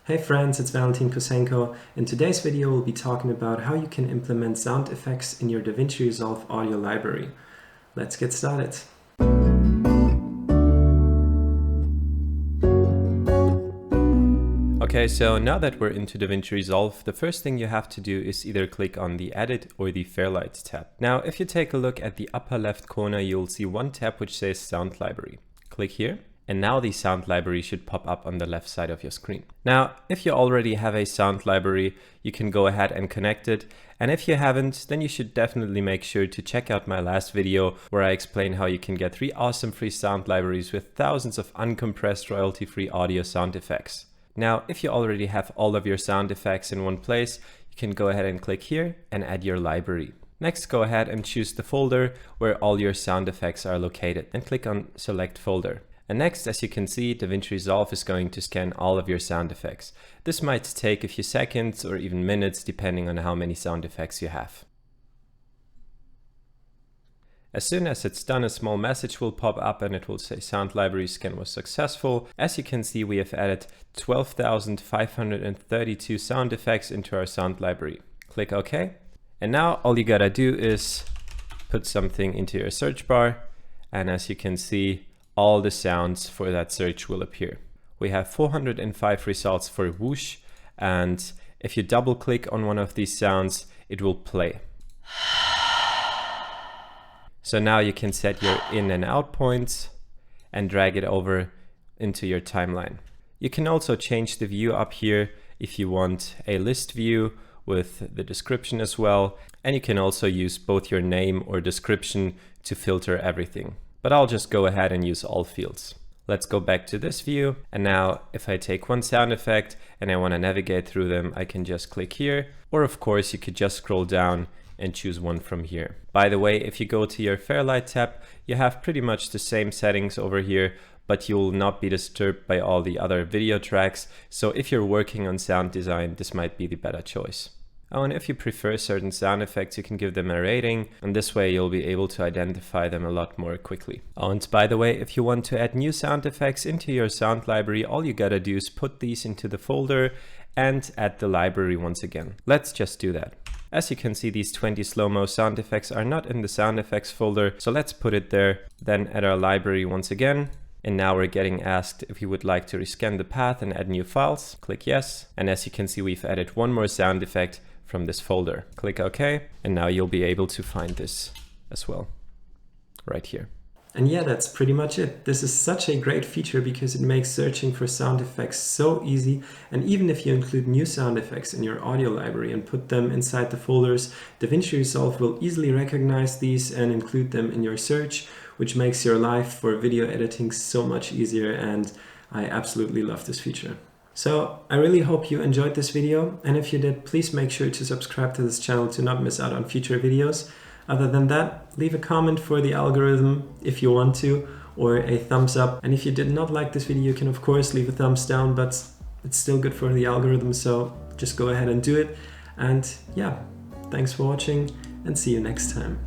Hey friends, it's Valentin Kosenko. In today's video, we'll be talking about how you can implement sound effects in your DaVinci Resolve audio library. Let's get started. Okay, so now that we're into DaVinci Resolve, the first thing you have to do is either click on the Edit or the Fairlight tab. Now, if you take a look at the upper left corner, you'll see one tab which says Sound Library. Click here. And now the sound library should pop up on the left side of your screen. Now, if you already have a sound library, you can go ahead and connect it. And if you haven't, then you should definitely make sure to check out my last video where I explain how you can get 3 awesome free sound libraries with thousands of uncompressed royalty-free audio sound effects. Now, if you already have all of your sound effects in one place, you can go ahead and click here and add your library. Next, go ahead and choose the folder where all your sound effects are located and click on Select Folder. And next, as you can see, DaVinci Resolve is going to scan all of your sound effects. This might take a few seconds or even minutes depending on how many sound effects you have. As soon as it's done, a small message will pop up and it will say sound library scan was successful. As you can see, we have added 12,532 sound effects into our sound library. Click OK. And now all you gotta do is put something into your search bar. And as you can see, all the sounds for that search will appear. We have 405 results for whoosh, and if you double click on one of these sounds, it will play. So now you can set your in and out points and drag it over into your timeline. You can also change the view up here if you want a list view with the description as well. And you can also use both your name or description to filter everything. But I'll just go ahead and use all fields. Let's go back to this view. And now if I take one sound effect and I want to navigate through them, I can just click here. Or of course, you could just scroll down and choose one from here. By the way, if you go to your Fairlight tab, you have pretty much the same settings over here, but you will not be disturbed by all the other video tracks. So if you're working on sound design, this might be the better choice. Oh, and if you prefer certain sound effects, you can give them a rating, and this way you'll be able to identify them a lot more quickly. Oh, and by the way, if you want to add new sound effects into your sound library, all you gotta do is put these into the folder and add the library once again. Let's just do that. As you can see, these 20 slow-mo sound effects are not in the sound effects folder, so let's put it there, then add our library once again. And now we're getting asked if you would like to rescan the path and add new files. Click yes. And as you can see, we've added one more sound effect from this folder. Click OK, and now you'll be able to find this as well, right here. And yeah, that's pretty much it. This is such a great feature because it makes searching for sound effects so easy. And even if you include new sound effects in your audio library and put them inside the folders, DaVinci Resolve will easily recognize these and include them in your search, which makes your life for video editing so much easier. And I absolutely love this feature. So I really hope you enjoyed this video, and if you did, please make sure to subscribe to this channel to not miss out on future videos. Other than that, leave a comment for the algorithm if you want to, or a thumbs up. And if you did not like this video, you can of course leave a thumbs down, but it's still good for the algorithm, so just go ahead and do it. And yeah, thanks for watching and see you next time.